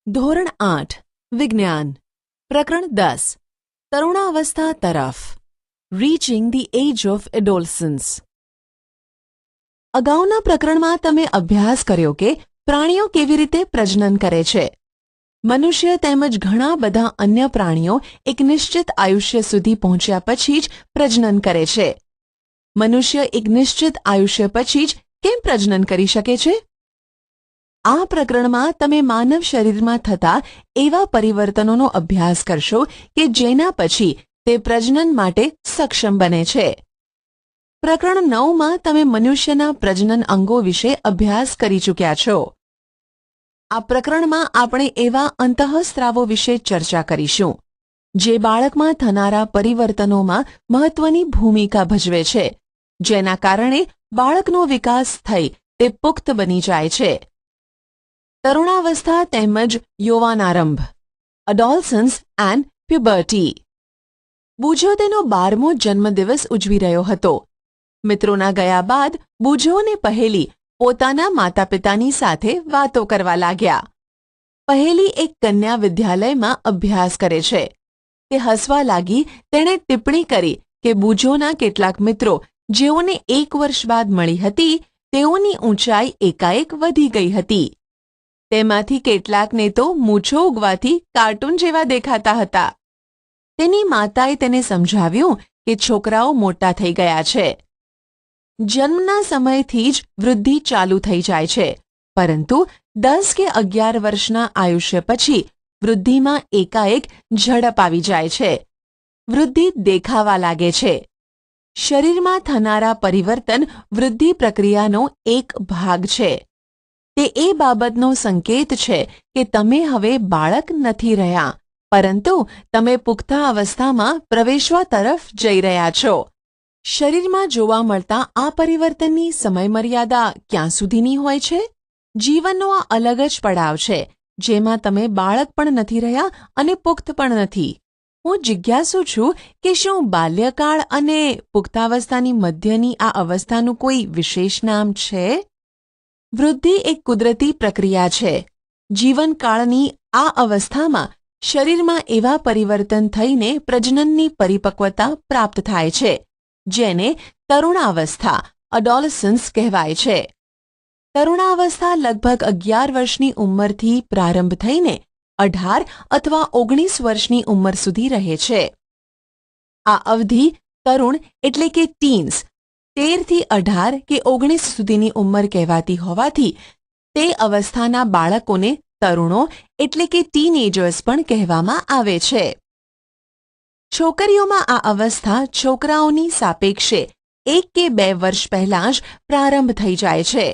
ધોરણ 8 વિજ્ઞાન પ્રકરણ 10 તરુણાવસ્થા તરફ રીચિંગ ધી એજ ઓફ એડોલસન્સ. અગાઉના પ્રકરણમાં તમે અભ્યાસ કર્યો કે પ્રાણીઓ કેવી રીતે પ્રજનન કરે છે. મનુષ્ય તેમજ ઘણા બધા અન્ય પ્રાણીઓ એક નિશ્ચિત આયુષ્ય સુધી પહોંચ્યા પછી જ પ્રજનન કરે છે. મનુષ્ય એક નિશ્ચિત આયુષ્ય પછી જ કેમ પ્રજનન કરી શકે છે? આ પ્રકરણમાં તમે માનવ શરીરમાં થતા એવા પરિવર્તનોનો અભ્યાસ કરશો કે જેના પછી તે પ્રજનન માટે સક્ષમ બને છે. પ્રકરણ 9માં તમે મનુષ્યના પ્રજનન અંગો વિશે અભ્યાસ કરી ચૂક્યા છો. આ પ્રકરણમાં આપણે એવા અંતઃસ્ત્રાવો વિશે ચર્ચા કરીશું જે બાળકમાં થનારા પરિવર્તનોમાં મહત્વની ભૂમિકા ભજવે છે, જેના કારણે બાળકનો વિકાસ થઈ તે પુખ્ત બની જાય છે. તરુણાવસ્થા તેમજ યૌવનારંભ અડોલસન્સ એન્ડ પ્યુબર્ટી. બુજો તેનો 12મો જન્મદિવસ ઉજવી રહ્યો હતો. મિત્રોના ગયા બાદ બુજોને પહેલી પોતાના માતા પિતાની સાથે વાતો કરવા લાગ્યા. પહેલી એક કન્યા વિદ્યાલયમાં અભ્યાસ કરે છે. તે હસવા લાગી. તેણે ટિપ્પણી કરી કે બુજોના કેટલાક મિત્રો જેઓને 1 વર્ષ બાદ મળી હતી તેઓની ઊંચાઈ એકાએક વધી ગઈ હતી. તેમાંથી કેટલાકને તો મૂછો ઉગવાથી કાર્ટૂન જેવા દેખાતા હતા. તેની માતાએ તેને સમજાવ્યું કે છોકરાઓ મોટા થઈ ગયા છે. જન્મના સમયથી જ વૃદ્ધિ ચાલુ થઈ જાય છે, પરંતુ 10 કે 11 વર્ષના આયુષ્ય પછી વૃદ્ધિમાં એકાએક ઝડપ આવી જાય છે. વૃદ્ધિ દેખાવા લાગે છે. શરીરમાં થનારા પરિવર્તન વૃદ્ધિ પ્રક્રિયાનો એક ભાગ છે. તે એ બાબતનો સંકેત છે કે તમે હવે બાળક નથી રહ્યા, પરંતુ તમે પુખ્તાવસ્થામાં પ્રવેશવા તરફ જઈ રહ્યા છો. શરીરમાં જોવા મળતા આ પરિવર્તનની સમયમર્યાદા ક્યાં સુધીની હોય છે? જીવનનો આ અલગ જ પડાવ છે જેમાં તમે બાળક પણ નથી રહ્યા અને પુખ્ત પણ નથી. હું જિજ્ઞાસુ છું કે શું બાલ્યકાળ અને પુખ્તાવસ્થાની મધ્યની આ અવસ્થાનું કોઈ વિશેષ નામ છે? વૃદ્ધિ એક કુદરતી પ્રક્રિયા છે. જીવનકાળની આ અવસ્થામાં શરીરમાં એવા પરિવર્તન થઈને પ્રજનનની પરિપક્વતા પ્રાપ્ત થાય છે, જેને તરુણાવસ્થા અડોલસન્સ કહેવાય છે. તરુણાવસ્થા લગભગ 11 વર્ષની ઉંમરથી પ્રારંભ થઈને 18 અથવા 19 વર્ષની ઉંમર સુધી રહે છે. આ અવધિ તરુણ એટલે કે ટીન્સ 13 થી 18 કે 19 સુધીની ઉંમર કહેવાતી હોવાથી તે અવસ્થાના બાળકોને તરુણો એટલે કે ટીનએજર્સ પણ કહેવામાં આવે છે. છોકરીઓમાં આ અવસ્થા છોકરાઓની સાપેક્ષે 1 કે 2 વર્ષ પહેલાં જ પ્રારંભ થઈ જાય છે.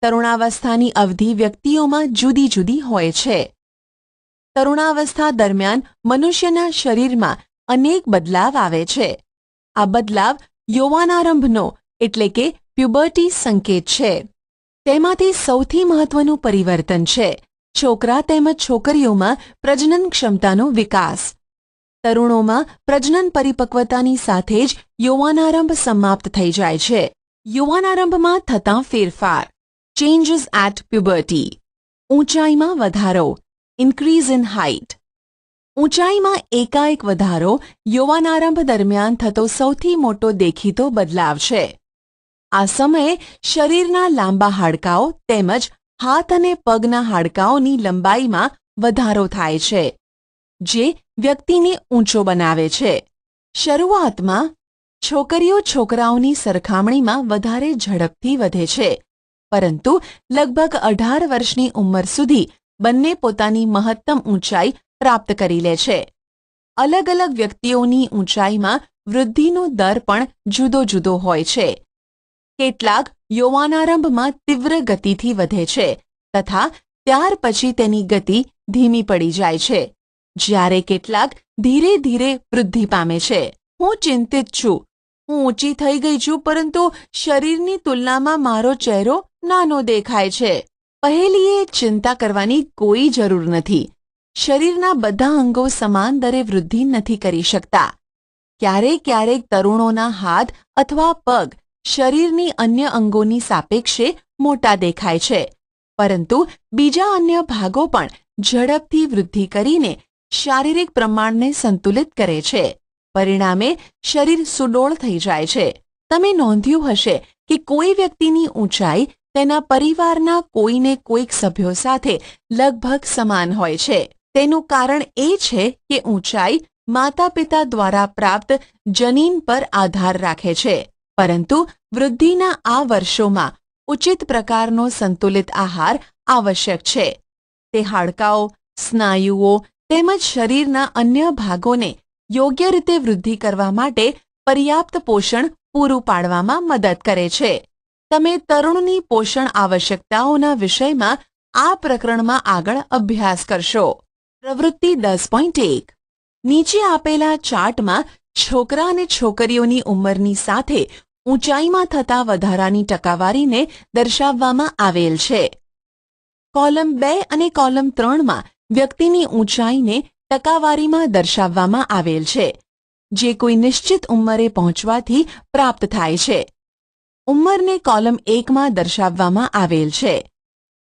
તરુણાવસ્થાની અવધિ વ્યક્તિઓમાં જુદી જુદી હોય છે. તરુણાવસ્થા દરમિયાન મનુષ્યના શરીરમાં અનેક બદલાવ આવે છે. આ બદલાવ યૌવનારંભનો એટલે કે પ્યુબર્ટી સંકેત છે. તેમાંથી સૌથી મહત્વનું પરિવર્તન છે છોકરા તેમજ છોકરીઓમાં પ્રજનન ક્ષમતાનો વિકાસ. તરુણોમાં પ્રજનન પરિપક્વતાની સાથે જ યૌવનારંભ સમાપ્ત થઈ જાય છે. યૌવનારંભમાં થતા ફેરફાર ચેન્જીસ એટ પ્યુબર્ટી. ઊંચાઈમાં વધારો ઇન્ક્રીઝ ઇન હાઇટ. ઊંચાઈમાં એકાએક વધારો યૌવનારંભ દરમિયાન થતો સૌથી મોટો દેખીતો બદલાવ છે. આ સમયે શરીરના લાંબા હાડકાઓ તેમજ હાથ અને પગના હાડકાઓની લંબાઈમાં વધારો થાય છે, જે વ્યક્તિને ઊંચો બનાવે છે. શરૂઆતમાં છોકરીઓ છોકરાઓની સરખામણીમાં વધારે ઝડપથી વધે છે, પરંતુ લગભગ 18 વર્ષની ઉંમર સુધી બંને પોતાની મહત્તમ ઊંચાઈ પ્રાપ્ત કરી લે છે. અલગ અલગ વ્યક્તિઓની ઊંચાઈમાં વૃદ્ધિનો દર પણ જુદો જુદો હોય છે. કેટલાક યૌવનારંભમાં તીવ્ર ગતિથી વધે છે તથા ત્યાર પછી તેની ગતિ ધીમી પડી જાય છે, જ્યારે કેટલાક ધીરે ધીરે વૃદ્ધિ પામે છે. હું ચિંતિત છું. હું ઊંચી થઈ ગઈ છું, પરંતુ શરીરની તુલનામાં મારો ચહેરો નાનો દેખાય છે. પહેલીએ ચિંતા કરવાની કોઈ જરૂર નથી. શરીરના બધા અંગો સમાન દરે વૃદ્ધિ નથી કરી શકતા. ક્યારેક ક્યારેક તરુણોના હાથ અથવા પગ શરીરની અન્ય અંગોની સાપેક્ષે મોટા દેખાય છે, પરંતુ બીજા અન્ય ભાગો પણ ઝડપથી વૃદ્ધિ કરીને શારીરિક પ્રમાણને સંતુલિત કરે છે. પરિણામે શરીર સુડોળ થઈ જાય છે. તમે નોંધ્યું હશે કે કોઈ વ્યક્તિની ઊંચાઈ તેના પરિવારના કોઈને કોઈક સભ્યો સાથે લગભગ સમાન હોય છે. તેનું કારણ એ છે કે ઊંચાઈ માતા પિતા દ્વારા પ્રાપ્ત જનીન પર આધાર રાખે છે. પરંતુ વૃદ્ધિના આ વર્ષોમાં ઉચિત પ્રકારનો સંતુલિત આહાર આવશ્યક છે. તે હાડકાઓ, સ્નાયુઓ તેમજ શરીરના અન્ય ભાગોને યોગ્ય રીતે વૃદ્ધિ કરવા માટે પર્યાપ્ત પોષણ પૂરું પાડવામાં મદદ કરે છે. તમે તરુણની પોષણ આવશ્યકતાઓના વિષયમાં આ પ્રકરણમાં આગળ અભ્યાસ કરશો. પ્રવૃત્તિ 10.1 નીચે આપેલા ચાર્ટમાં છોકરા અને છોકરીઓની ઉંમરની સાથે ઊંચાઈમાં થતા વધારાની ટકાવારીને દર્શાવવામાં આવેલ છે. કોલમ 2 અને કોલમ 3માં વ્યક્તિની ઊંચાઈને ટકાવારીમાં દર્શાવવામાં આવેલ છે, જે કોઈ નિશ્ચિત ઉંમરે પહોંચવાથી પ્રાપ્ત થાય છે. ઉંમરને કોલમ 1માં દર્શાવવામાં આવેલ છે.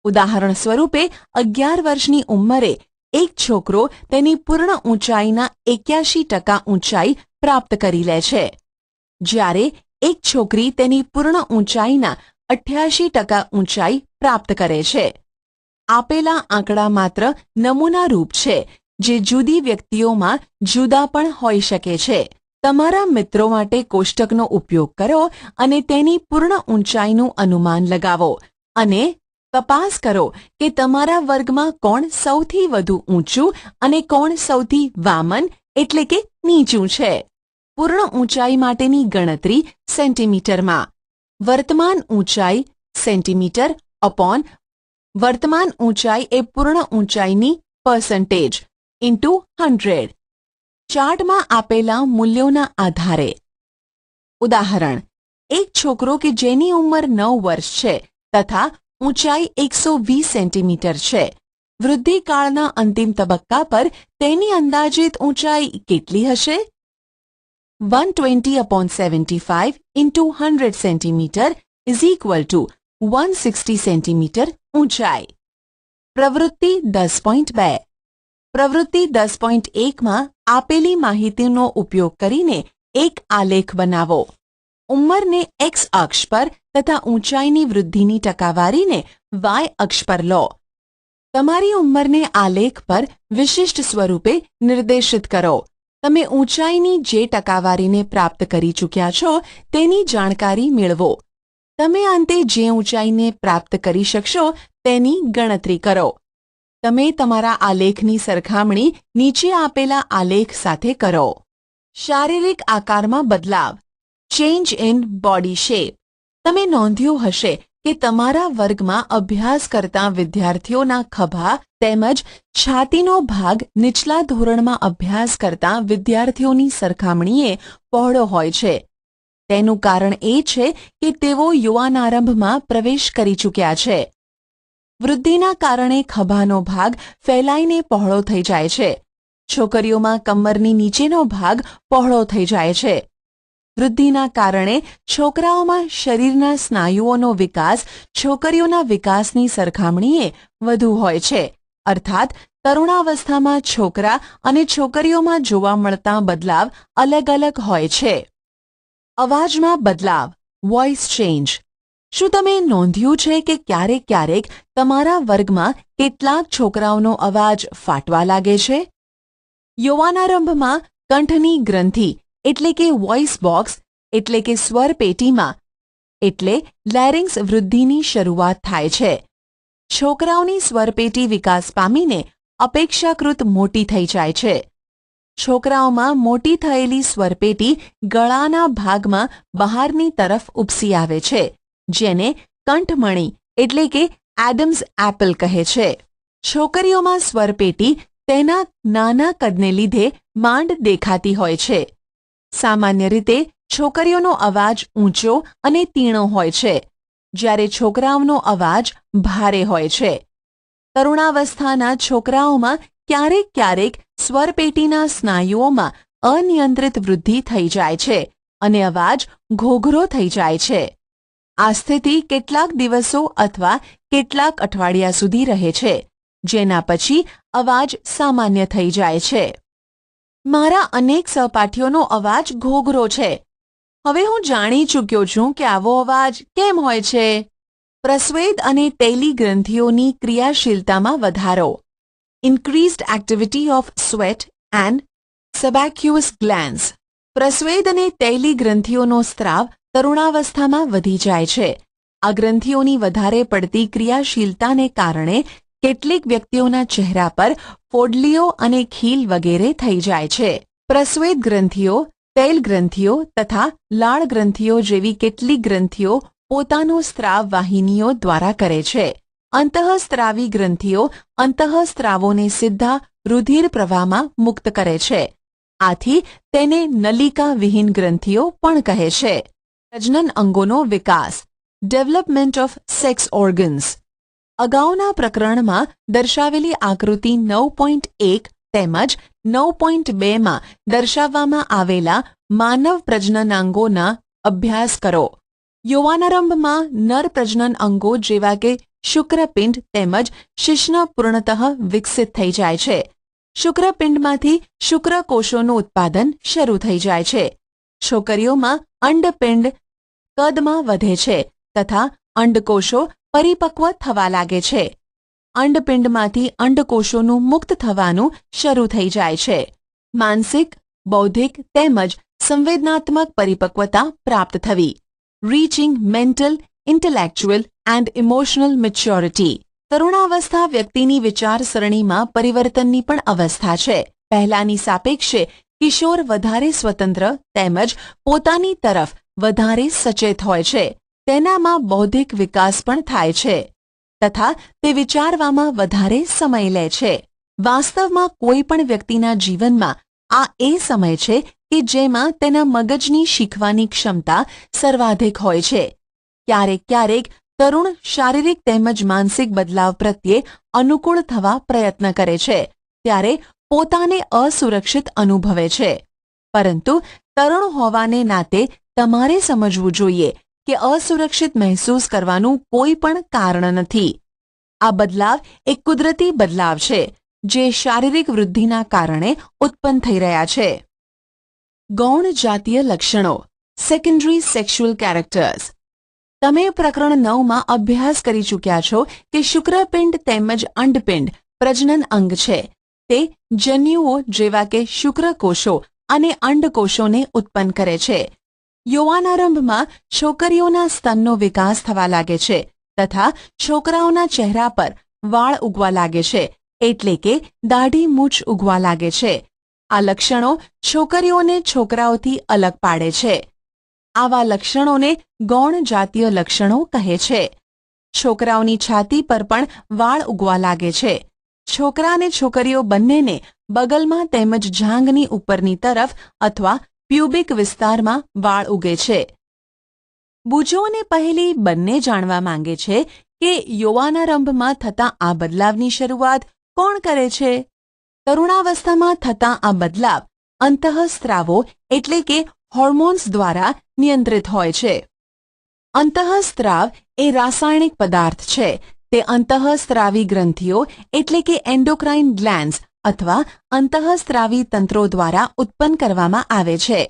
ઉદાહરણ સ્વરૂપે 11 વર્ષની ઉંમરે એક છોકરો તેની પૂર્ણ ઊંચાઈના 81% ઊંચાઈ પ્રાપ્ત કરી લે છે, જ્યારે એક છોકરી તેની પૂર્ણ ઊંચાઈના 88% ઊંચાઈ પ્રાપ્ત કરે છે. આપેલા આંકડા માત્ર નમૂનારૂપ છે, જે જુદી વ્યક્તિઓમાં જુદા પણ હોઈ શકે છે. તમારા મિત્રો માટે કોષ્ટકનો ઉપયોગ કરો અને તેની પૂર્ણ ઊંચાઈનું અનુમાન લગાવો અને તપાસ કરો કે તમારા વર્ગમાં કોણ સૌથી વધુ ઊંચું અને કોણ સૌથી વામન એટલે કે નીચું છે. પૂર્ણ ઊંચાઈ માટેની ગણતરી સેન્ટીમીટરમાં. વર્તમાન ઊંચાઈ સેન્ટીમીટર અપોન વર્તમાન ઊંચાઈ એ પૂર્ણ ઊંચાઈની પર્સન્ટેજ ઇન્ટુ 100. ચાર્ટમાં આપેલા મૂલ્યોના આધારે. ઉદાહરણ: એક છોકરો કે જેની ઉંમર 9 વર્ષ છે તથા ઊંચાઈ 120 સેન્ટીમીટર છે, વૃદ્ધિકાળના અંતિમ તબક્કા પર તેની અંદાજિત ઊંચાઈ કેટલી હશે? 120/75 into 100 centimetre is equal to 160 centimetre ઊંચાઈ. પ્રવૃત્તિ 10.2 પ્રવૃત્તિ 10.1માં આપેલી માહિતીનો ઉપયોગ કરીને એક આલેખ બનાવો. ઉંમરને એક્સ અક્ષ પર તથા ઊંચાઈની વૃદ્ધિની ટકાવારીને વાય અક્ષ પર લો. તમારી ઉંમરને આલેખ પર વિશિષ્ટ સ્વરૂપે નિર્દેશિત કરો. તમે ઊંચાઈની જે ટકાવારીને પ્રાપ્ત કરી ચૂક્યા છો તેની જાણકારી મેળવો. તમે અંતે જે ઊંચાઈને પ્રાપ્ત કરી શકશો તેની ગણતરી કરો. તમે તમારા આલેખની સરખામણી નીચે આપેલા આલેખ સાથે કરો. શારીરિક આકારમાં બદલાવ. Change in body shape. તમે નોંધ્યું હશે કે તમારા વર્ગમાં અભ્યાસ કરતા વિદ્યાર્થીઓના ખભા તેમજ છાતીનો ભાગ નીચલા ધોરણમાં અભ્યાસ કરતા વિદ્યાર્થીઓની સરખામણીએ પહોળો હોય છે. તેનું કારણ એ છે કે તેઓ યુવાનારંભમાં પ્રવેશ કરી ચૂક્યા છે. વૃદ્ધિના કારણે ખભાનો ભાગ ફેલાઈને પહોળો થઈ જાય છે. છોકરીઓમાં કમરની નીચેનો ભાગ પહોળો થઈ જાય છે. વૃદ્ધિના કારણે છોકરાઓમાં શરીરના સ્નાયુઓનો વિકાસ છોકરીઓના વિકાસની સરખામણીએ વધુ હોય છે. અર્થાત તરુણાવસ્થામાં છોકરા અને છોકરીઓમાં જોવા મળતા બદલાવ અલગ અલગ હોય છે. અવાજમાં બદલાવ. Voice change. શું તમે નોંધ્યું છે કે ક્યારેક ક્યારેક તમારા વર્ગમાં કેટલાક છોકરાઓનો અવાજ ફાટવા લાગે છે? યૌવનારંભમાં કંઠની ગ્રંથિ એટલે કે વોઇસ બોક્સ એટલે કે સ્વર પેટીમાં એટલે લેરિંગ્સ વૃદ્ધિની શરૂઆત થાય છે. છોકરાઓની સ્વરપેટી વિકાસ પામીને અપેક્ષાકૃત મોટી થઈ જાય છે. છોકરાઓમાં મોટી થયેલી સ્વરપેટી ગળાના ભાગમાં બહારની તરફ ઉપસી આવે છે, જેને કંઠમણી એટલે કે એડમ્સ એપલ કહે છે. છોકરીઓમાં સ્વરપેટી તેના નાના કદને લીધે માંડ દેખાતી હોય છે. સામાન્ય રીતે છોકરીઓનો અવાજ ઊંચો અને તીણો હોય છે, જ્યારે છોકરાઓનો અવાજ ભારે હોય છે. તરુણાવસ્થાના છોકરાઓમાં ક્યારેક ક્યારેક સ્વરપેટીના સ્નાયુઓમાં અનિયંત્રિત વૃદ્ધિ થઈ જાય છે અને અવાજ ઘોઘરો થઈ જાય છે. આ સ્થિતિ કેટલાક દિવસો અથવા કેટલાક અઠવાડિયા સુધી રહે છે, જેના પછી અવાજ સામાન્ય થઈ જાય છે. મારા અનેક સહપાઠીઓનો અવાજ ઘોઘરો છે. હવે હું જાણી ચૂક્યો છું કે આવો અવાજ કેમ હોય છે. પ્રસ્વેદ અને તૈલી ગ્રંથિઓની ક્રિયાશીલતામાં વધારો. Increased activity of sweat and sebaceous glands. પ્રસ્વેદ અને તૈલી ગ્રંથિઓનો સ્ત્રાવ તરુણાવસ્થામાં વધી જાય છે. આ ગ્રંથિઓની વધારે પડતી ક્રિયાશીલતાને કારણે કેટલીક વ્યક્તિઓના ચહેરા પર ફોડલીઓ અને ખીલ વગેરે થઈ જાય છે. પ્રસ્વેદ ગ્રંથિઓ, તૈલ ગ્રંથિઓ તથા લાળ ગ્રંથિઓ જેવી કેટલીક ગ્રંથિઓ પોતાનો સ્ત્રાવ વાહિનીઓ દ્વારા કરે છે. અંતઃસ્ત્રાવી ગ્રંથિઓ અંતઃસ્ત્રાવોને સીધા રુધિર પ્રવાહમાં મુક્ત કરે છે. આથી તેને નલિકા વિહીન ગ્રંથિઓ પણ કહે છે. પ્રજનન અંગોનો વિકાસ. Development of sex organs. અગાઉના પ્રકરણમાં દર્શાવેલી આકૃતિ 9.1 તેમજ 9.2માં દર્શાવવામાં આવેલા માનવ પ્રજનનાંગોના અભ્યાસ કરો. યૌવનારંભમાં નર પ્રજનન અંગો જેવા કે શુક્રપિંડ તેમજ શિશ્ન પૂર્ણતઃ વિકસિત થઈ જાય છે. શુક્રપિંડમાંથી શુક્રકોષોનું ઉત્પાદન શરૂ થઈ જાય છે. છોકરીઓમાં અંડપિંડ કદમાં વધે છે તથા અંડકોષો પરિપક્વ થવા લાગે છે. અંડપિંડમાંથી અંડકોષોનું મુક્ત થવાનું શરૂ થઈ જાય છે. માનસિક, બૌદ્ધિક તેમજ સંવેદનાત્મક પરિપક્વતા પ્રાપ્ત થવી. Reaching mental, intellectual and emotional maturity. તરુણાવસ્થા વ્યક્તિની વિચારસરણીમાં પરિવર્તનની પણ અવસ્થા છે. પહેલાની સાપેક્ષે કિશોર વધારે સ્વતંત્ર તેમજ પોતાની તરફ વધારે સચેત હોય છે. તેનામાં બૌદ્ધિક વિકાસ પણ થાય છે તથા તે વિચારવામાં વધારે સમય લે છે. વાસ્તવમાં કોઈ પણ વ્યક્તિના જીવનમાં આ એ સમય છે કે જેમાં તેના મગજની શીખવાની ક્ષમતા સર્વાધિક હોય છે. ક્યારેક ક્યારેક તરુણ શારીરિક તેમજ માનસિક બદલાવ પ્રત્યે અનુકૂળ થવા પ્રયત્ન કરે છે ત્યારે પોતાને અસુરક્ષિત અનુભવે છે. પરંતુ તરુણ હોવાને નાતે તમારે સમજવું જોઈએ કે અસુરક્ષિત મહેસૂસ કરવાનું કોઈ પણ કારણ નથી. આ બદલાવ એક કુદરતી બદલાવ છે જે શારીરિક વૃદ્ધિના કારણે ઉત્પન્ન થઈ રહ્યા છે. ગૌણ જાતીય લક્ષણો. Secondary sexual characters. તમે પ્રકરણ 9માં અભ્યાસ કરી ચૂક્યા છો કે શુક્રપિંડ તેમજ અંડપિંડ પ્રજનન અંગ છે. તે જન્યુઓ જેવા કે શુક્રકોષો અને અંડકોષોને ઉત્પન્ન કરે છે. યૌવનારંભમાં છોકરીઓના સ્તનનો વિકાસ થવા લાગે છે તથા છોકરાઓના ચહેરા પર વાળ ઉગવા લાગે છે, એટલે કે દાઢી મૂછ ઉગવા લાગે છે. આ લક્ષણો છોકરીઓને છોકરાઓથી અલગ પાડે છે. આવા લક્ષણોને ગૌણ જાતીય લક્ષણો કહે છે. છોકરાઓની છાતી પર પણ વાળ ઉગવા લાગે છે. છોકરા અને છોકરીઓ બંનેને બગલમાં તેમજ જાંઘની ઉપરની તરફ અથવા પ્યુબિક વિસ્તારમાં વાળ ઉગે છે. બુજોને પહેલી બંને જાણવા માંગે છે કે યૌવનારંભમાં થતા આ બદલાવની શરૂઆત કોણ કરે છે. તરુણાવસ્થામાં થતા આ બદલાવ અંતઃસ્ત્રાવો એટલે કે હોર્મોન્સ દ્વારા નિયંત્રિત હોય છે. અંતઃસ્ત્રાવ એ રાસાયણિક પદાર્થ છે. તે અંતઃસ્ત્રાવી ગ્રંથિઓ એટલે કે એન્ડોક્રાઇન ગ્લેન્ડ્સ અથવા અંતઃસ્ત્રાવી તંત્રો દ્વારા ઉત્પન્ન કરવામાં આવે છે.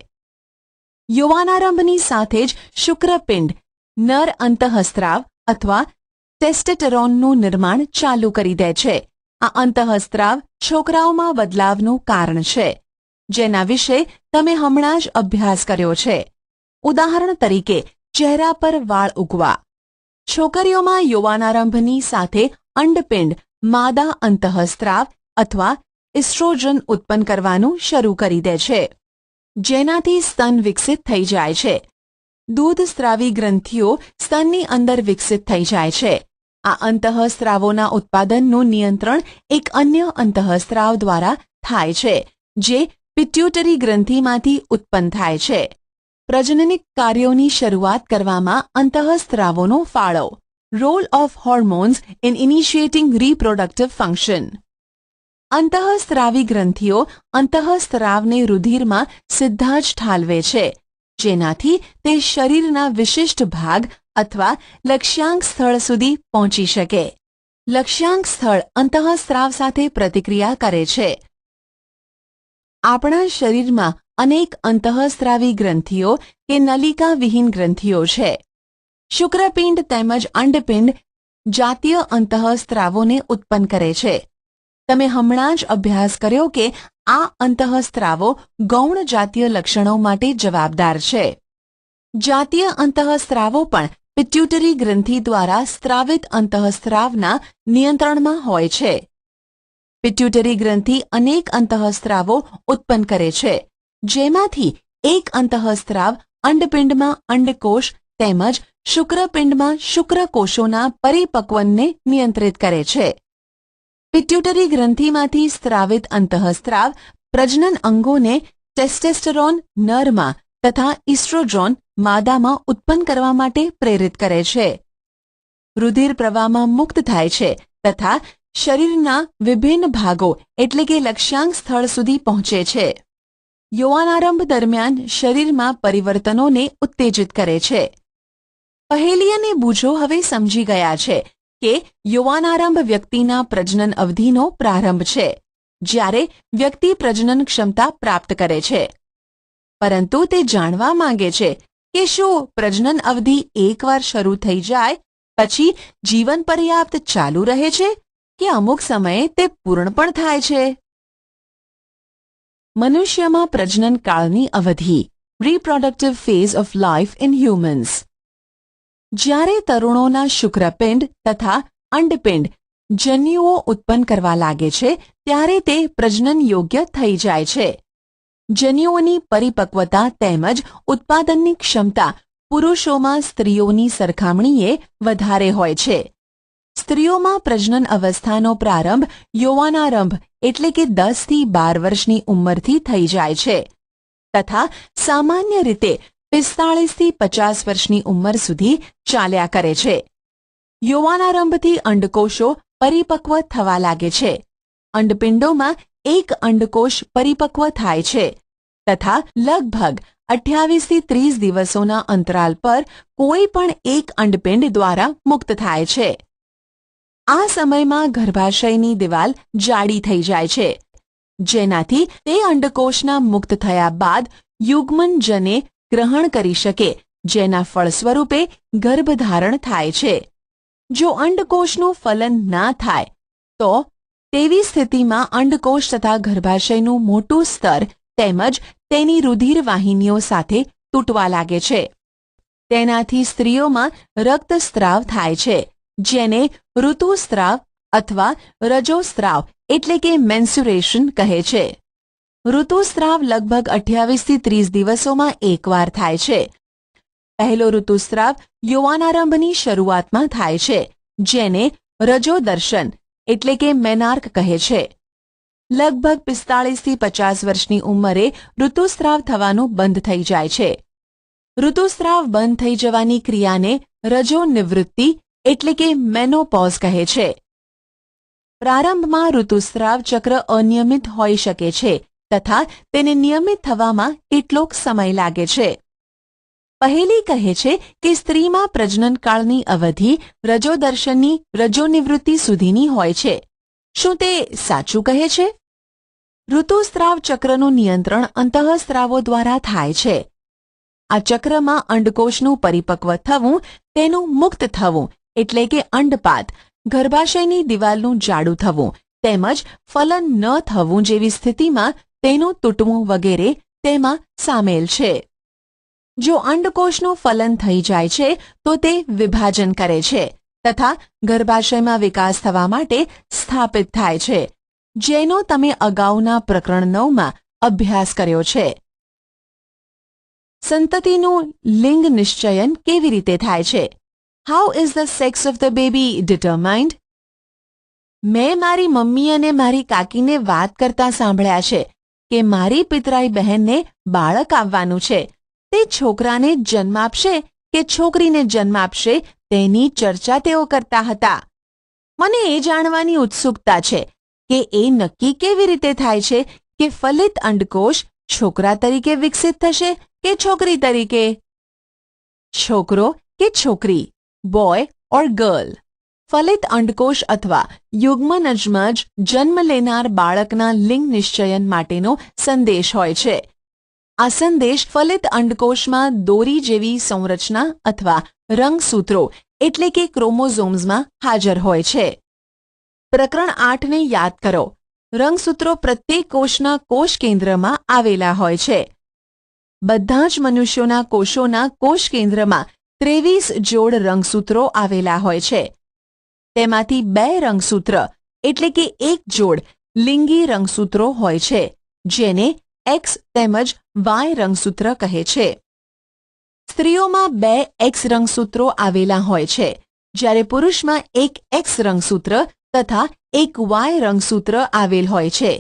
યૌવનારંભની સાથે જ શુક્રપિંડ નર અંતઃસ્ત્રાવ અથવા ટેસ્ટોસ્ટેરોનનું નિર્માણ ચાલુ કરી દે છે. આ અંતઃસ્ત્રાવ છોકરાઓમાં બદલાવનું કારણ છે, જેના વિશે તમે હમણાં જ અભ્યાસ કર્યો છે. ઉદાહરણ તરીકે ચહેરા પર વાળ ઉગવા. છોકરીઓમાં યૌવનારંભની સાથે અંડપિંડ માદા અંતઃસ્ત્રાવ અથવા ઇસ્ટ્રોજન ઉત્પન્ન કરવાનું શરૂ કરી દે છે, જેનાથી સ્તન વિકસિત થઈ જાય છે. દૂધસ્ત્રાવી ગ્રંથિઓ સ્તનની અંદર વિકસિત થઈ જાય છે. આ અંતઃસ્ત્રાવોના ઉત્પાદનનું નિયંત્રણ એક અન્ય અંતઃસ્ત્રાવ દ્વારા થાય છે, જે પિટ્યુટરી ગ્રંથિમાંથી ઉત્પન્ન થાય છે. પ્રજનનિક કાર્યોની શરૂઆત કરવામાં અંતઃસ્ત્રાવોનો ફાળો. Role of hormones in initiating reproductive function. અંતઃસ્ત્રાવી ગ્રંથિઓ અંતઃસ્ત્રાવને રુધિરમાં સીધા જ ઠાલવે છે, જેનાથી તે શરીરના વિશિષ્ટ ભાગ અથવા લક્ષ્યાંક સ્થળ સુધી પહોંચી શકે. લક્ષ્યાંક સ્થળ અંતઃસ્ત્રાવ સાથે પ્રતિક્રિયા કરે છે. આપણા શરીરમાં અનેક અંતઃસ્ત્રાવી ગ્રંથિઓ કે નલિકાવિહીન ગ્રંથિઓ છે. શુક્રપિંડ તેમજ અંડપિંડ જાતીય અંતઃસ્ત્રાવોને ઉત્પન્ન કરે છે. તમે હમણાં જ અભ્યાસ કર્યો કે આ અંતઃસ્ત્રાવો ગૌણ જાતીય લક્ષણો માટે જવાબદાર છે. જાતીય અંતઃસ્ત્રાવો પણ પિટ્યુટરી ગ્રંથિ દ્વારા સ્ત્રાવિત અંતઃસ્ત્રાવના નિયંત્રણમાં હોય છે. પિટ્યુટરી ગ્રંથિ અનેક અંતઃસ્ત્રાવો ઉત્પન્ન કરે છે, જેમાંથી એક અંતઃસ્ત્રાવ અંડપિંડમાં અંડકોષ તેમજ શુક્રપિંડમાં શુક્રકોષોના પરિપક્વનને નિયંત્રિત કરે છે. પિટ્યુટરી ગ્રંથિમાંથી સ્ત્રાવિત અંતઃસ્ત્રાવ પ્રજનન અંગોને ટેસ્ટેસ્ટરોન નરમાં તથા ઇસ્ટ્રોજોન માદામાં ઉત્પન્ન કરવા માટે પ્રેરિત કરે છે. રુધિર પ્રવાહમાં મુક્ત થાય છે તથા શરીરના વિભિન્ન ભાગો એટલે કે લક્ષ્યાંક સ્થળ સુધી પહોંચે છે. યૌવનારંભ દરમિયાન શરીરમાં પરિવર્તનોને ઉત્તેજિત કરે છે. પહેલી અને બૂજો હવે સમજી ગયા છે કે યૌવનારંભ વ્યક્તિના પ્રજનન અવધિનો પ્રારંભ છે, જ્યારે વ્યક્તિ પ્રજનન ક્ષમતા પ્રાપ્ત કરે છે. પરંતુ તે જાણવા માંગે છે કે શું પ્રજનન અવધિ એકવાર શરૂ થઈ જાય પછી જીવન પર્યાપ્ત ચાલુ રહે છે કે અમુક સમયે તે પૂર્ણ પણ થાય છે. મનુષ્યમાં પ્રજનન કાળની અવધિ, reproductive phase of life in humans. જ્યારે તરુણોના શુક્રપિંડ તથા અંડપિંડ જન્યુઓ ઉત્પન્ન કરવા લાગે છે ત્યારે તે પ્રજનન યોગ્ય થઈ જાય છે. જન્યુઓની પરિપક્વતા તેમજ ઉત્પાદનની ક્ષમતા પુરુષોમાં સ્ત્રીઓની સરખામણીએ વધારે હોય છે. સ્ત્રીઓમાં પ્રજનન અવસ્થાનો પ્રારંભ યૌવનારંભ એટલે કે 10 થી 12 વર્ષની ઉંમરથી થઈ જાય છે તથા સામાન્ય રીતે 45 થી 50 વર્ષની ઉંમર સુધી ચાલ્યા કરે છે. યૌવનારંભથી અંડકોષો પરિપક્વ થવા લાગે છે. અંડપિંડોમાં એક અંડકોષ પરિપક્વ થાય છે તથા લગભગ 28 થી 30 દિવસોના અંતરાલ પર કોઈ પણ એક અંડપિંડ દ્વારા મુક્ત થાય છે. આ સમયમાં ગર્ભાશયની દિવાલ જાડી થઈ જાય છે, જેનાથી તે અંડકોષના મુક્ત થયા બાદ યુગ્મનજને ગ્રહણ કરી શકે, જેના ફળ સ્વરૂપે ગર્ભધારણ થાય છે. જો અંડકોષનું ફલન ના થાય તો તેવી સ્થિતિમાં અંડકોષ તથા ગર્ભાશયનું મોટું સ્તર તેમજ તેની રુધિર વાહિનીઓ સાથે તૂટવા લાગે છે. તેનાથી સ્ત્રીઓમાં રક્તસ્રાવ થાય છે, જેને ઋતુસ્રાવ અથવા રજોસ્રાવ એટલે કે મેન્સ્યુરેશન કહે છે. ઋતુસ્રાવ લગભગ 28 થી 30 દિવસોમાં એકવાર થાય છે. પહેલો ઋતુસ્રાવ યૌવનારંભની શરૂઆતમાં થાય છે, જેને રજોદર્શન એટલે કે મેનાર્ક કહે છે. લગભગ 45 થી 50 વર્ષની ઉંમરે ઋતુસ્રાવ થવાનું બંધ થઈ જાય છે. ઋતુસ્રાવ બંધ થઈ જવાની ક્રિયાને રજોનિવૃત્તિ એટલે કે મેનોપોઝ કહે છે. પ્રારંભમાં ઋતુસ્રાવ ચક્ર અનિયમિત હોઈ શકે છે તથા તેને નિયમિત થવામાં કેટલોક સમય લાગે છે. પહેલી કહે છે કે સ્ત્રીમાં પ્રજનનકાળની અવધિ રજોદર્શનની રજોનિવૃત્તિ સુધીની હોય છે. શું તે સાચું કહે છે? ઋતુસ્રાવ ચક્રનું નિયંત્રણ અંતઃસ્ત્રાવો દ્વારા થાય છે. આ ચક્રમાં અંડકોષનું પરિપક્વ થવું, તેનું મુક્ત થવું એટલે કે અંડપાત, ગર્ભાશયની દિવાલનું જાડું થવું તેમજ ફલન ન થવું જેવી સ્થિતિમાં તેનું તૂટવું વગેરે તેમાં સામેલ છે. જો અંડકોષનું ફલન થઈ જાય છે તો તે વિભાજન કરે છે તથા ગર્ભાશયમાં વિકાસ થવા માટે સ્થાપિત થાય છે, જેનો તમે અગાઉના પ્રકરણ 9માં અભ્યાસ કર્યો છે. સંતતિનું લિંગ નિશ્ચયન કેવી રીતે થાય છે? How is the sex of the baby determined? મેં મારી મમ્મી અને મારી કાકીને વાત કરતા સાંભળ્યા છે કે મારી પિતરાઈ બહેનને બાળક આવવાનું છે. તે છોકરાને જન્મ આપશે કે છોકરીને જન્મ આપશે તેની ચર્ચા તેઓ કરતા હતા. મને એ જાણવાની ઉત્સુકતા છે કે એ નક્કી કેવી રીતે થાય છે કે ફલિત અંડકોષ છોકરા તરીકે વિકસિત થશે કે છોકરી તરીકે? છોકરો કે છોકરી, બોય ઓર ગર્લ. ફલિત અંડકોશ અથવા યુગ્મનજમાં જ જન્મ લેનાર બાળકના લિંગ નિશ્ચયન માટેનો સંદેશ હોય છે. આ સંદેશ ફલિત અંડકોશમાં દોરી જેવી સંરચના અથવા રંગસૂત્રો એટલે કે ક્રોમોઝોમ્સમાં હાજર હોય છે. પ્રકરણ 8 ને યાદ કરો. રંગસૂત્રો પ્રત્યેક કોષના કોષ કેન્દ્રમાં આવેલા હોય છે. બધા જ મનુષ્યોના કોષોના કોષ કેન્દ્રમાં 23 જોડ રંગસૂત્રો આવેલા હોય છે. તેમાંથી 2 રંગસૂત્ર એટલે કે એક જોડ લિંગી રંગસૂત્રો હોય છે, જેને X તેમજ Y રંગસૂત્ર કહે છે. સ્ત્રીઓમાં 2 X રંગસૂત્રો આવેલા હોય છે, જ્યારે પુરુષમાં એક X રંગસૂત્ર તથા એક Y રંગસૂત્ર આવેલ હોય છે.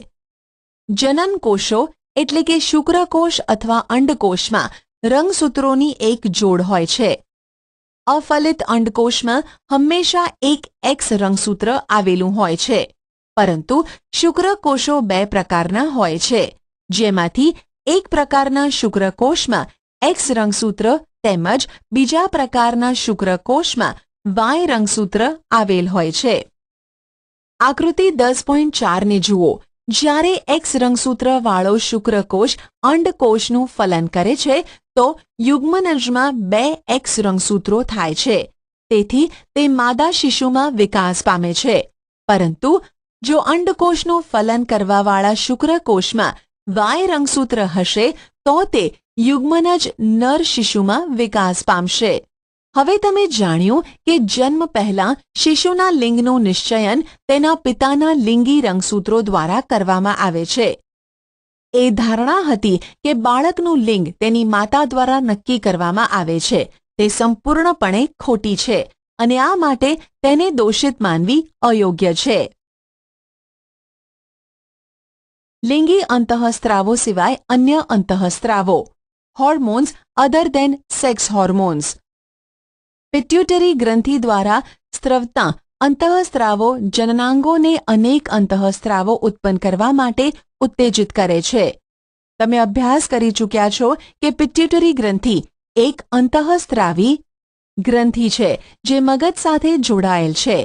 જનન કોષો એટલે કે શુક્રકોષ અથવા અંડકોષમાં રંગસૂત્રોની એક જોડ હોય છે. અફલિત અંડકોષમાં હંમેશા એક X રંગસૂત્ર આવેલું હોય છે, પરંતુ શુક્રકોષો 2 પ્રકારના હોય છે, જેમાંથી એક પ્રકારના શુક્રકોષમાં X રંગસૂત્ર તેમજ બીજા પ્રકારના શુક્રકોષમાં Y રંગસૂત્ર આવેલ હોય છે. આકૃતિ 10.4 ને જુઓ. જ્યારે X રંગસૂત્રવાળો શુક્રકોષ અંડકોષનું ફલન કરે છે તો યુગ્મનજમાં 2 X રંગસૂત્રો થાય છે. તેથી તે માદા શિશુમાં વિકાસ પામે છે. પરંતુ જો અંડકોષનું ફલન કરવાવાળા શુક્રકોષમાં Y રંગસૂત્ર હશે તો તે યુગ્મનજ નર શિશુમાં વિકાસ પામશે. હવે તમે જાણ્યું કે જન્મ પહેલા શિશુના લિંગનું નિશ્ચયન તેના પિતાના લિંગી રંગસૂત્રો દ્વારા કરવામાં આવે છે. એ ધારણા હતી કે બાળકનું લિંગ તેની માતા દ્વારા નક્કી કરવામાં આવે છે તે સંપૂર્ણપણે ખોટી છે અને આ માટે તેને દોષિત માનવી અયોગ્ય છે. લિંગી અંતઃસ્ત્રાવો સિવાય અન્ય અંતઃસ્ત્રાવો. Hormones other than sex hormones. Pituitary ગ્રંથિ દ્વારા સ્ત્રવતા અંતઃસ્ત્રાવો જનનાંગોને અનેક અંતઃસ્ત્રાવો ઉત્પન્ન કરવા માટે ઉત્તેજિત કરે છે. તમે અભ્યાસ કરી ચૂક્યા છો કે પિટ્યુટરી ગ્રંથિ એક અંતઃસ્ત્રાવી ગ્રંથિ છે જે મગજ સાથે જોડાયેલ છે.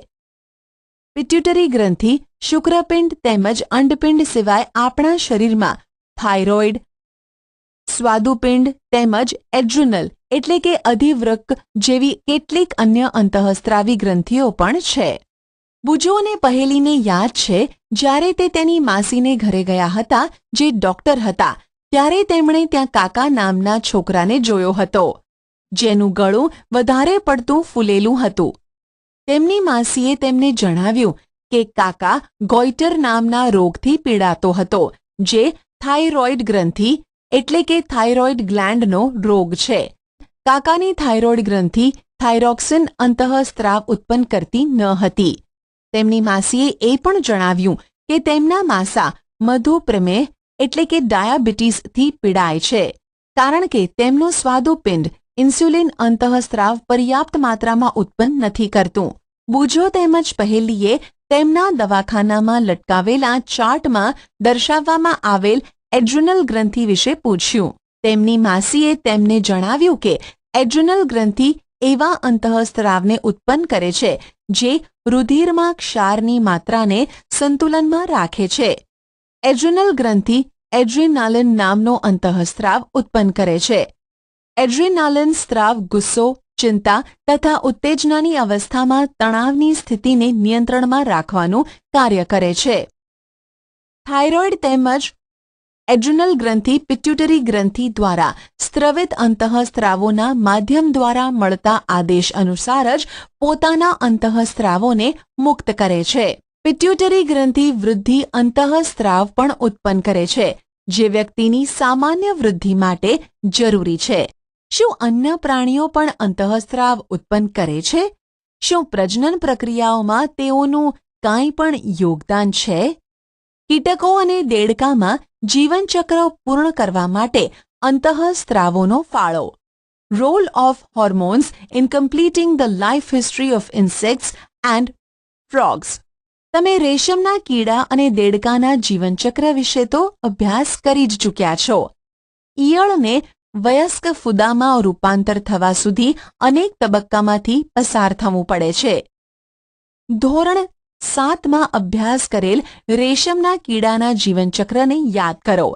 પિટ્યુટરી ગ્રંથિ શુક્રપિંડ તેમજ અંડપિંડ સિવાય આપણા શરીરમાં થાઇરોઇડ, સ્વાદુપિંડ તેમજ એડ્રિનલ એટલે કે અધિવૃક્ક જેવી કેટલીક અન્ય અંતઃસ્ત્રાવી ગ્રંથિઓ પણ છે. બુજોને પહેલીને યાદ છે જ્યારે તે તેની માસીને ઘરે ગયા હતા જે ડોક્ટર હતા ત્યારે તેમણે ત્યાં કાકા નામના છોકરાને જોયો હતો, જેનું ગળું વધારે પડતું ફૂલેલું હતું. તેમની માસીએ તેમને જણાવ્યું કે કાકા ગોઈટર નામના રોગથી પીડાતો હતો, જે થાઇરોઇડ ગ્રંથિ એટલે કે થાઇરોઇડ ગ્લેન્ડનો રોગ છે. કાકાની થાઇરોઇડ ગ્રંથિ થાઇરોક્સિન અંતઃસ્ત્રાવ ઉત્પન્ન કરતી ન હતી. તેમની માસીએ એ પણ જણાવ્યું કે તેમના માસા મધુપ્રમેહ એટલે કે ડાયાબિટીસથી પીડાય છે, કારણ કે તેમનો સ્વાદુપિંડ ઇન્સ્યુલિન અંતઃસ્ત્રાવ પર્યાપ્ત માત્રામાં ઉત્પન્ન નથી કરતું. બુજો તેમજ પહેલીએ તેમના દવાખાનામાં લટકાવેલા ચાર્ટમાં દર્શાવવામાં આવેલ એડ્રિનલ ગ્રંથિ વિશે પૂછ્યું. તેમની માસીએ તેમને જણાવ્યું કે એડ્રિનલ ગ્રંથિ એવા અંતઃસ્ત્રાવને ઉત્પન્ન કરે છે જે રુધિરમાં ક્ષારની માત્રાને સંતુલનમાં રાખે છે. એડ્રિનલ ગ્રંથિ એડ્રીનાલિન નામનો અંતઃસ્ત્રાવ ઉત્પન્ન કરે છે. એડ્રીનાલિન સ્ત્રાવ ગુસ્સો, ચિંતા તથા ઉત્તેજનાની અવસ્થામાં તણાવની સ્થિતિને નિયંત્રણમાં રાખવાનું કાર્ય કરે છે. થાઇરોઇડ તેમજ એડ્રિનલ ગ્રંથિ પિટ્યુટરી ગ્રંથિ દ્વારા સ્ત્રવિત અંતઃસ્ત્રાવોના માધ્યમ દ્વારા મળતા આદેશ અનુસાર જ પોતાના અંતઃસ્ત્રાવોને મુક્ત કરે છે. પિટ્યુટરી ગ્રંથિ વૃદ્ધિ અંતઃસ્ત્રાવ પણ ઉત્પન્ન કરે છે, જે વ્યક્તિની સામાન્ય વૃદ્ધિ માટે જરૂરી છે. શું અન્ય પ્રાણીઓ પણ અંતઃસ્ત્રાવ ઉત્પન્ન કરે છે? શું પ્રજનન પ્રક્રિયાઓમાં તેઓનું કાંઈ પણ યોગદાન છે? કીટકો અને દેડકામાં જીવનચક્ર પૂર્ણ કરવા માટે અંતઃસ્ત્રાવોનો ફાળો. Role of hormones in completing the life history of insects and frogs. તમે રેશમના કીડા અને દેડકાના જીવનચક્ર વિશે તો અભ્યાસ કરી જ ચૂક્યા છો. ઈયળને વયસ્ક ફૂદામાં રૂપાંતર થવા સુધી અનેક તબક્કામાંથી પસાર થવું પડે છે. ધોરણ 7માં અભ્યાસ કરેલ રેશમના કીડાના જીવનચક્રને યાદ કરો.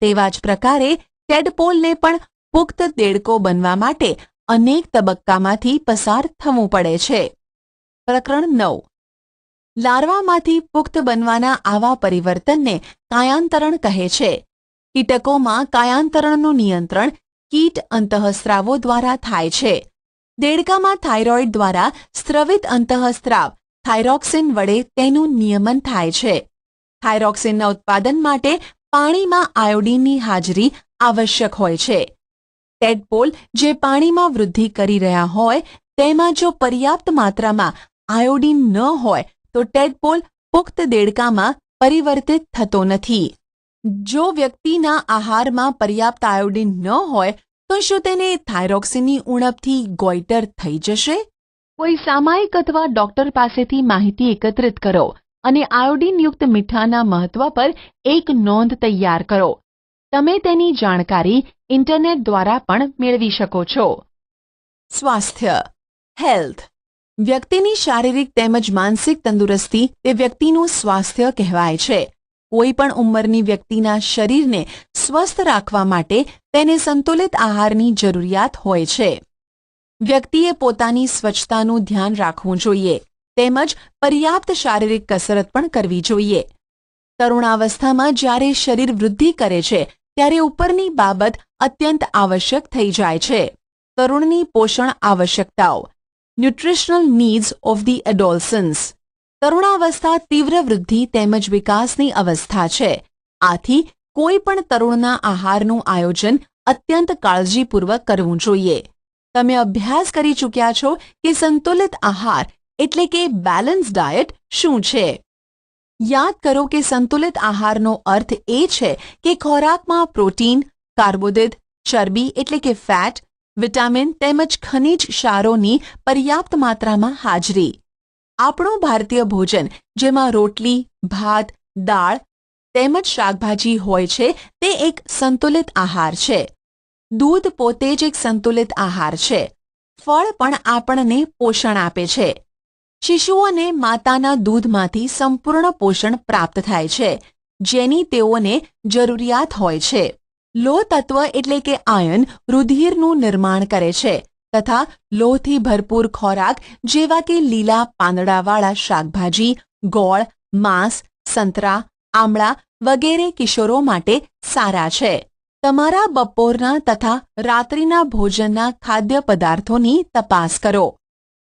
તેવા જ પ્રકારે ટેડપોલને પણ પુખ્ત દેડકો બનવા માટે અનેક તબક્કામાંથી પસાર થવું પડે છે. પ્રકરણ 9. લાર્વામાંથી પુખ્ત બનવાના આવા પરિવર્તનને કાયાંતરણ કહે છે. કીટકોમાં કાયાંતરણનું નિયંત્રણ કીટ અંતઃસ્ત્રાવો દ્વારા થાય છે. દેડકામાં થાઇરોઇડ દ્વારા સ્રવિત અંતઃસ્ત્રાવ થાઇરોક્સિન વડે તેનું નિયમન થાય છે. થાઇરોક્સિનના ઉત્પાદન માટે પાણીમાં આયોડિનની હાજરી આવશ્યક હોય છે. ટેડપોલ જે પાણીમાં વૃદ્ધિ કરી રહ્યા હોય તેમાં જો પર્યાપ્ત માત્રામાં આયોડિન ન હોય તો ટેડપોલ પુખ્ત દેડકામાં પરિવર્તિત થતો નથી. જો વ્યક્તિના આહારમાં પર્યાપ્ત આયોડિન ન હોય તો શું તેને થાઇરોક્સિનની ઉણપથી ગોઈટર થઈ જશે? કોઈ સામાયિક અથવા ડોક્ટર પાસેથી માહિતી એકત્રિત કરો અને આયોડિનયુક્ત મીઠાના મહત્વ પર એક નોંધ તૈયાર કરો. તમે તેની જાણકારી ઇન્ટરનેટ દ્વારા પણ મેળવી શકો છો. સ્વાસ્થ્ય હેલ્થ. વ્યક્તિની શારીરિક તેમજ માનસિક તંદુરસ્તી તે વ્યક્તિનું સ્વાસ્થ્ય કહેવાય છે. કોઈ પણ ઉંમરની વ્યક્તિના શરીરને સ્વસ્થ રાખવા માટે તેને સંતુલિત આહારની જરૂરિયાત હોય છે. વ્યક્તિએ પોતાની સ્વચ્છતાનું ધ્યાન રાખવું જોઈએ તેમજ પર્યાપ્ત શારીરિક કસરત પણ કરવી જોઈએ. તરુણાવસ્થામાં જ્યારે શરીર વૃદ્ધિ કરે છે ત્યારે ઉપરની બાબત અત્યંત આવશ્યક થઈ જાય છે. તરુણની પોષણ આવશ્યકતાઓ ન્યુટ્રિશનલ નીડ્સ ઓફ ધી એડોલસન્સ. તરુણાવસ્થા તીવ્ર વૃદ્ધિ તેમજ વિકાસની અવસ્થા છે. આથી કોઈ પણ તરુણના આહારનું આયોજન અત્યંત કાળજીપૂર્વક કરવું જોઈએ. તમે અભ્યાસ કરી ચૂક્યા છો કે સંતુલિત આહાર એટલે કે બેલેન્સ ડાયટ શું છે. યાદ કરો કે સંતુલિત આહારનો અર્થ એ છે કે ખોરાકમાં પ્રોટીન, કાર્બોદિત, ચરબી એટલે કે ફેટ, વિટામિન તેમજ ખનિજ ક્ષારોની પર્યાપ્ત માત્રામાં હાજરી. આપણું ભારતીય ભોજન જેમાં રોટલી, ભાત, દાળ તેમજ શાકભાજી હોય છે તે એક સંતુલિત આહાર છે. દૂધ પોતે જ એક સંતુલિત આહાર છે. ફળ પણ આપણને પોષણ આપે છે. શિશુઓને માતાના દૂધમાંથી સંપૂર્ણ પોષણ પ્રાપ્ત થાય છે જેની તેઓને જરૂરિયાત હોય છે. લોહ તત્વ એટલે કે આયન રુધિરનું નિર્માણ કરે છે તથા લોહથી ભરપૂર ખોરાક જેવા કે લીલા પાંદડાવાળા શાકભાજી, ગોળ, માંસ, સંતરા, આમળા વગેરે કિશોરો માટે સારા છે. તમારા બપોરના તથા રાત્રિના ભોજનના ખાદ્ય પદાર્થોની તપાસ કરો.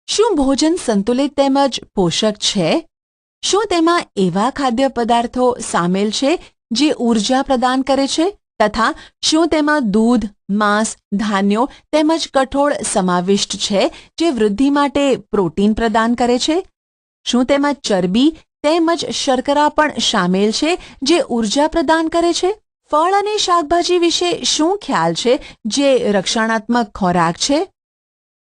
શું ભોજન સંતુલિત તેમજ પોષક છે? શું તેમાં એવા ખાદ્ય પદાર્થો સામેલ છે જે ઊર્જા પ્રદાન કરે છે તથા શું તેમાં દૂધ, માંસ, ધાન્યો તેમજ કઠોળ સમાવિષ્ટ છે જે વૃદ્ધિ માટે પ્રોટીન પ્રદાન કરે છે? શું તેમાં ચરબી તેમજ શર્કરા પણ સામેલ છે જે ઊર્જા પ્રદાન કરે છે? ફળ અને શાકભાજી વિશે શું ખ્યાલ છે જે રક્ષણાત્મક ખોરાક છે?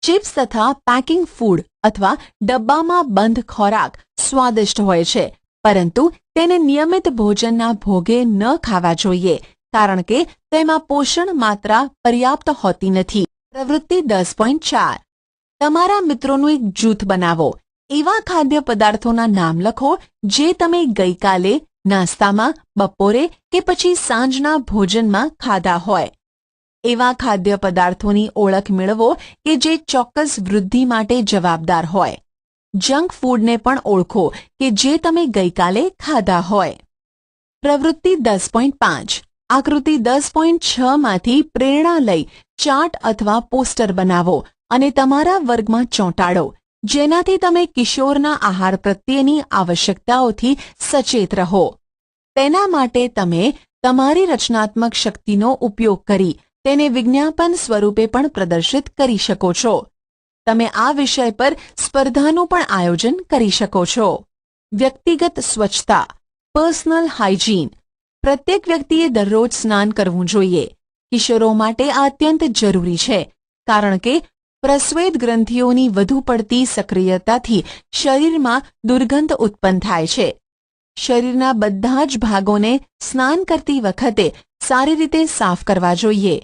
ચિપ્સ તથા પેકિંગ ફૂડ અથવા ડબ્બામાં બંધ ખોરાક સ્વાદિષ્ટ હોય છે પરંતુ તેને નિયમિત ભોજનના ભોગે ન ખાવા જોઈએ કારણ કે તેમાં પોષણ માત્રા પર્યાપ્ત હોતી નથી. પ્રવૃત્તિ 10.4. તમારા મિત્રોનું એક જૂથ બનાવો. એવા ખાદ્ય પદાર્થોના નામ લખો જે તમે ગઈકાલે નાસ્તામાં, બપોરે કે પછી સાંજના ભોજનમાં ખાધા હોય. એવા ખાદ્ય પદાર્થોની ઓળખ મેળવો કે જે ચોક્કસ વૃદ્ધિ માટે જવાબદાર હોય. જંક ફૂડને પણ ઓળખો કે જે તમે ગઈકાલે ખાધા હોય. પ્રવૃત્તિ 10.5. આકૃતિ 10.6 માંથી પ્રેરણા લઈ ચાર્ટ અથવા પોસ્ટર બનાવો અને તમારા વર્ગમાં ચોંટાડો જેનાથી તમે કિશોરના આહાર પ્રત્યેની આવશ્યકતાઓથી સચેત રહો. તેના માટે તમે તમારી રચનાત્મક શક્તિનો ઉપયોગ કરી તેને વિજ્ઞાપન સ્વરૂપે પણ પ્રદર્શિત કરી શકો છો. તમે આ વિષય પર સ્પર્ધાનું પણ આયોજન કરી શકો છો. વ્યક્તિગત સ્વચ્છતા પર્સનલ હાઇજીન. પ્રત્યેક વ્યક્તિએ દરરોજ સ્નાન કરવું જોઈએ. કિશોરો માટે આ અત્યંત જરૂરી છે કારણ કે પ્રસ્વેદ ગ્રંથિઓની વધુ પડતી સક્રિયતાથી શરીરમાં દુર્ગંધ ઉત્પન્ન થાય છે. શરીરના બધા જ ભાગોને સ્નાન કરતી વખતે સારી રીતે સાફ કરવા જોઈએ.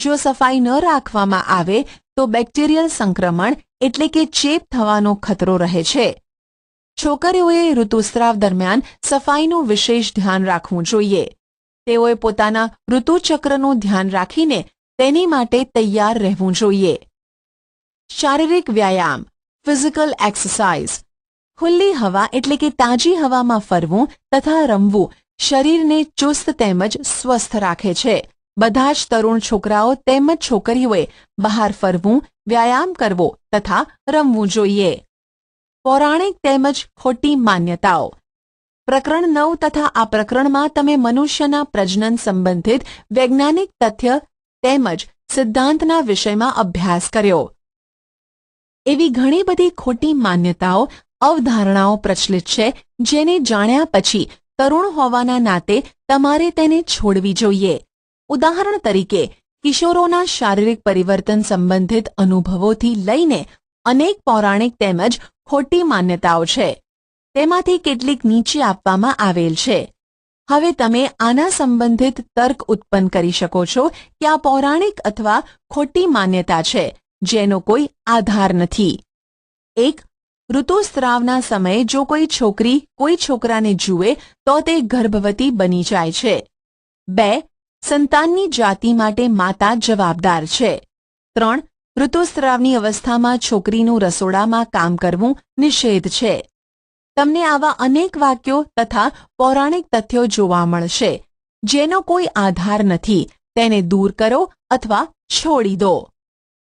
જો સફાઈ ન રાખવામાં આવે તો બેક્ટેરિયલ સંક્રમણ એટલે કે ચેપ થવાનો ખતરો રહે છે. છોકરીઓએ ઋતુસ્રાવ દરમિયાન સફાઈનું વિશેષ ધ્યાન રાખવું જોઈએ. તેઓએ પોતાના ઋતુચક્રનું ધ્યાન રાખીને તેની માટે તૈયાર રહેવું જોઈએ. શારીરિક વ્યાયામ, ફિઝિકલ એક્સરસાઇઝ. ખુલ્લી હવા એટલે કે તાજી હવામાં ફરવું તથા રમવું શરીરને ચુસ્ત તેમજ સ્વસ્થ રાખે છે. બધા જ તરુણ છોકરાઓ તેમજ છોકરીઓએ બહાર ફરવું, વ્યાયામ કરવો તથા રમવું જોઈએ. પૌરાણિક તેમજ ખોટી માન્યતાઓ. પ્રકરણ 9 તથા આ પ્રકરણમાં તમે મનુષ્યના પ્રજનન સંબંધિત વૈજ્ઞાનિક તથ્ય તેમજ સિદ્ધાંતના વિષયમાં અભ્યાસ કર્યો. એવી ઘણી બધી ખોટી માન્યતાઓ, અવધારણાઓ પ્રચલિત છે જેને જાણ્યા પછી તરુણ હોવાના નાતે તમારે તેને છોડવી જોઈએ. ઉદાહરણ તરીકે કિશોરોના શારીરિક પરિવર્તન સંબંધિત અનુભવોથી લઈને અનેક પૌરાણિક તેમજ ખોટી માન્યતાઓ છે. તેમાંથી કેટલીક નીચે આપવામાં આવેલ છે. હવે તમે આના સંબંધિત તર્ક ઉત્પન્ન કરી શકો છો કે આ પૌરાણિક અથવા ખોટી માન્યતા છે જેનો કોઈ આધાર નથી. 1. ઋતુસ્રાવના સમયે જો કોઈ છોકરી કોઈ છોકરાને જુએ તો તે ગર્ભવતી બની જાય છે. 2. સંતાનની જાતિ માટે માતા જવાબદાર છે. 3. ઋતુસ્રાવની અવસ્થામાં છોકરીનું રસોડામાં કામ કરવું નિષેધ છે. તમને આવા અનેક વાક્યો તથા પૌરાણિક તથ્યો જોવા મળશે જેનો કોઈ આધાર નથી. તેને દૂર કરો અથવા છોડી દો.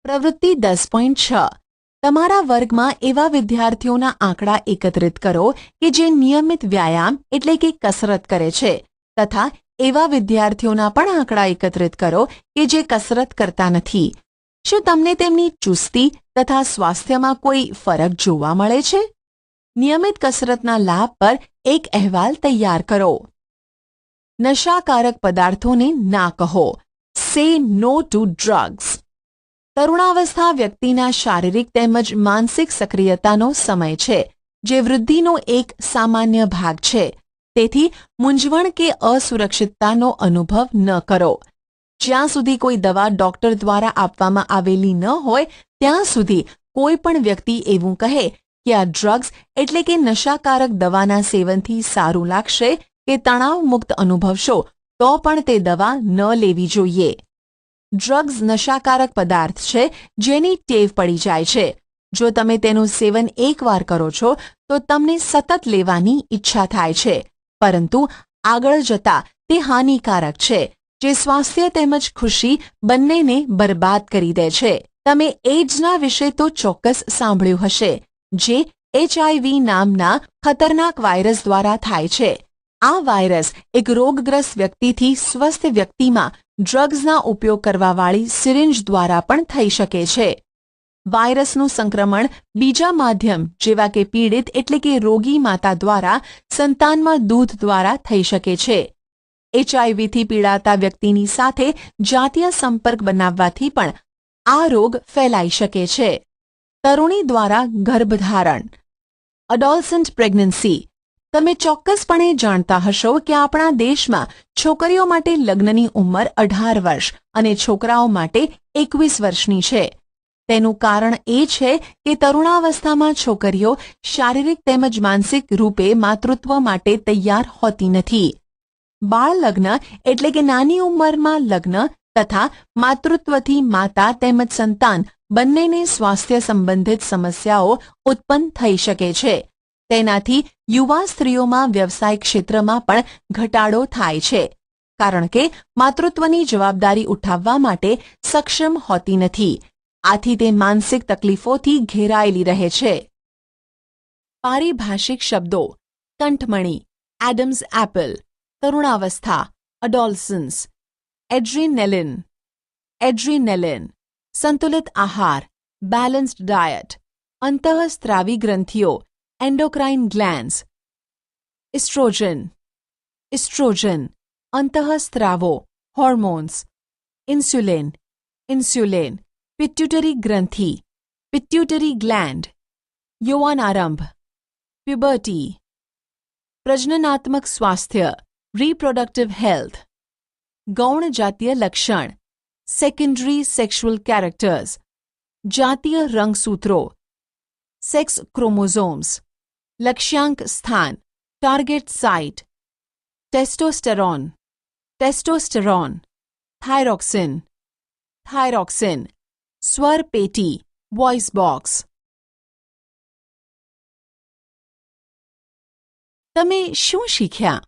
પ્રવૃત્તિ 10.6. તમારા વર્ગમાં એવા વિદ્યાર્થીઓના આંકડા એકત્રિત કરો કે જે નિયમિત વ્યાયામ એટલે કે કસરત કરે છે તથા એવા વિદ્યાર્થીઓના પણ આંકડા એકત્રિત કરો કે જે કસરત કરતા નથી. શું તમને તેમની ચુસ્તી તથા સ્વાસ્થ્યમાં કોઈ ફરક જોવા મળે છે? નિયમિત કસરતના લાભ પર એક અહેવાલ તૈયાર કરો. નશાકારક પદાર્થોને ના કહો. સે નો ટુ ડ્રગ્સ. તરુણાવસ્થા વ્યક્તિના શારીરિક તેમજ માનસિક સક્રિયતાનો સમય છે જે વૃદ્ધિનો એક સામાન્ય ભાગ છે. તેથી મૂંઝવણ કે અસુરક્ષિતતાનો અનુભવ ન કરો. જ્યાં સુધી કોઈ દવા ડોક્ટર દ્વારા આપવામાં આવેલી ન હોય ત્યાં સુધી કોઈ પણ વ્યક્તિ એવું કહે કે આ ડ્રગ્સ એટલે કે નશાકારક દવાના સેવનથી સારું લાગશે કે તણાવ મુક્ત અનુભવશો તો પણ તે દવા ન લેવી જોઈએ. ડ્રગ્સ નશાકારક પદાર્થ છે જેની ટેવ પડી જાય છે. જો તમે તેનું સેવન એકવાર કરો છો તો તમને સતત લેવાની ઈચ્છા થાય છે, પરંતુ આગળ જતા તે હાનિકારક છે જે સ્વાસ્થ્ય તેમજ ખુશી બંનેને બરબાદ કરી દે છે. તમે એઇડ્સના વિશે તો ચોક્કસ સાંભળ્યું હશે જે HIV નામના ખતરનાક વાયરસ દ્વારા થાય છે. આ વાયરસ એક રોગગ્રસ્ત વ્યક્તિથી સ્વસ્થ વ્યક્તિમાં ડ્રગ્સના ઉપયોગ કરવાવાળી સિરિંજ દ્વારા પણ થઈ શકે છે. વાયરસનું સંક્રમણ બીજા માધ્યમ જેવા કે પીડિત એટલે કે રોગી માતા દ્વારા સંતાનમાં દૂધ દ્વારા થઈ શકે છે. HIVથી પીડાતા વ્યક્તિની સાથે જાતીય સંપર્ક બનાવવાથી પણ આ રોગ ફેલાઈ શકે છે. તરુણી દ્વારા ગર્ભધારણ. એડોલસન્ટ પ્રેગ્નન્સી. તમે ચોક્કસપણે જાણતા હશો કે આપણા દેશમાં છોકરીઓ માટે લગ્નની ઉંમર 18 વર્ષ અને છોકરાઓ માટે 21 વર્ષની છે. તેનું કારણ એ છે કે તરુણાવસ્થામાં છોકરીઓ શારીરિક તેમજ માનસિક રૂપે માતૃત્વ માટે તૈયાર હોતી નથી. બાળ લગ્ન એટલે કે નાની ઉંમરમાં લગ્ન તથા માતૃત્વથી માતા તેમજ સંતાન બંનેને સ્વાસ્થ્ય સંબંધિત સમસ્યાઓ ઉત્પન્ન થઈ શકે છે. તેનાથી યુવા સ્ત્રીઓમાં વ્યવસાય ક્ષેત્રમાં પણ ઘટાડો થાય છે કારણ કે માતૃત્વની જવાબદારી ઉઠાવવા માટે સક્ષમ હોતી નથી. આથી તે માનસિક તકલીફોથી ઘેરાયેલી રહે છે. પારિભાષિક શબ્દો. કંઠમણી, એડમ્સ એપલ, તરુણાવસ્થા, એડોલસન્સ, એડ્રીનેલિન, સંતુલિત આહાર, બેલેન્સ્ડ ડાયટ, અંતઃસ્ત્રાવી ગ્રંથિઓ, એન્ડોક્રાઇન ગ્લેન્ડ્સ, ઇસ્ટ્રોજન, અંતઃસ્ત્રાવો, હોર્મોન્સ, ઇન્સ્યુલિન, પિટ્યુટરી ગ્રંથિ, પિટ્યુટરી ગ્લેન્ડ, યૌવનારંભ, પ્યુબર્ટી, પ્રજનનાત્મક સ્વાસ્થ્ય, રિપ્રોડક્ટિવ હેલ્થ, ગૌણ જાતીય લક્ષણ, સેકન્ડરી સેક્સ્યુઅલ કેરેક્ટર્સ, જાતીય રંગસૂત્રો, સેક્સ ક્રોમોઝોમ્સ, લક્ષ્યાંક સ્થાન, ટાર્ગેટ સાઇટ, ટેસ્ટોસ્ટેરોન, થાઇરોક્સિન, સ્વર પેટી, વોઇસ બોક્સ. તમે શું શીખ્યા?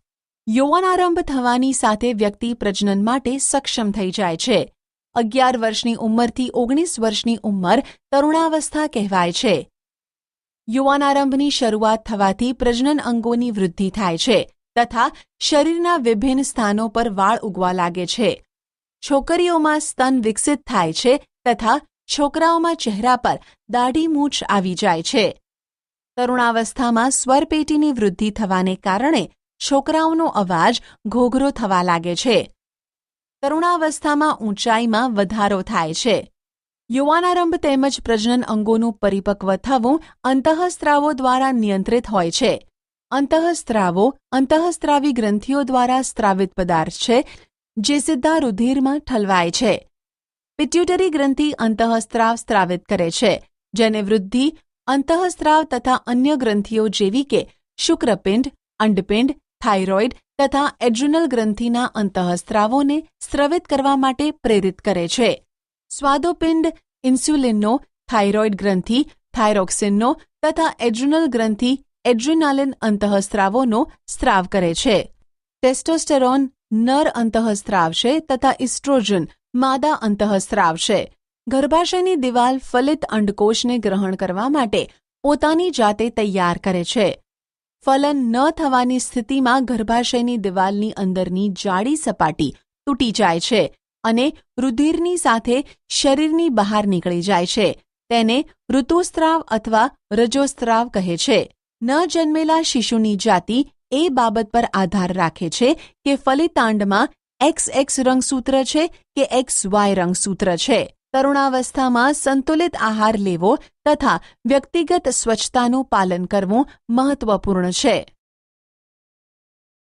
યૌવનારંભ થવાની સાથે વ્યક્તિ પ્રજનન માટે સક્ષમ થઈ જાય છે. 11 વર્ષની ઉંમરથી 19 વર્ષની ઉંમર તરુણાવસ્થા કહેવાય છે. યૌવનારંભની શરૂઆત થવાથી પ્રજનન અંગોની વૃદ્ધિ થાય છે તથા શરીરના વિભિન્ન સ્થાનો પર વાળ ઉગવા લાગે છે. છોકરીઓમાં સ્તન વિકસિત થાય છે તથા છોકરાઓમાં ચહેરા પર દાઢી મૂછ આવી જાય છે. તરુણાવસ્થામાં સ્વરપેટીની વૃદ્ધિ થવાને કારણે છોકરાઓનો અવાજ ઘોઘરો થવા લાગે છે. તરુણાવસ્થામાં ઊંચાઈમાં વધારો થાય છે. યૌવનારંભ તેમજ પ્રજનન અંગોનું પરિપક્વ થવું અંતઃસ્ત્રાવો દ્વારા નિયંત્રિત હોય છે. અંતઃસ્ત્રાવો અંતઃસ્ત્રાવી ગ્રંથિઓ દ્વારા સ્ત્રાવિત પદાર્થ છે જે સીધા રુધિરમાં ઠલવાય છે. પિટ્યુટરી ગ્રંથિ અંતઃસ્ત્રાવ સ્ત્રાવિત કરે છે જેને વૃદ્ધિ અંતઃસ્ત્રાવ તથા અન્ય ગ્રંથિઓ જેવી કે શુક્રપિંડ, અંડપિંડ, થાઇરોઇડ તથા એડ્રિનલ ગ્રંથિના અંતઃસ્ત્રાવોને સ્રવિત કરવા માટે પ્રેરિત કરે છે. સ્વાદોપિંડ ઇન્સ્યુલિનનો, થાઇરોઇડ ગ્રંથિ થાઇરોક્સિનનો તથા એડ્રિનલ ગ્રંથિ એડ્રિનાલિન અંતઃસ્ત્રાવોનો સ્ત્રાવ કરે છે. ટેસ્ટોસ્ટેરોન નર અંતઃસ્ત્રાવ છે તથા ઇસ્ટ્રોજન માદા અંતઃસ્ત્રાવ છે. ગર્ભાશયની દિવાલ ફલિત અંડકોષને ગ્રહણ કરવા માટે પોતાની જાતે તૈયાર કરે છે. ફલન ન થવાની સ્થિતિમાં ગર્ભાશયની દિવાલની અંદરની જાડી સપાટી તૂટી જાય છે અને રુધિરની સાથે શરીરની બહાર નીકળી જાય છે. તેને ઋતુસ્ત્રાવ અથવા રજોસ્ત્રાવ કહે છે. ન જન્મેલા શિશુની જાતિ એ બાબત પર આધાર રાખે છે કે ફલિતાંડમાં XX રંગસૂત્ર છે કે XY રંગસૂત્ર છે. તરુણાવસ્થામાં સંતુલિત આહાર લેવો તથા વ્યક્તિગત સ્વચ્છતાનું પાલન કરવું મહત્વપૂર્ણ છે.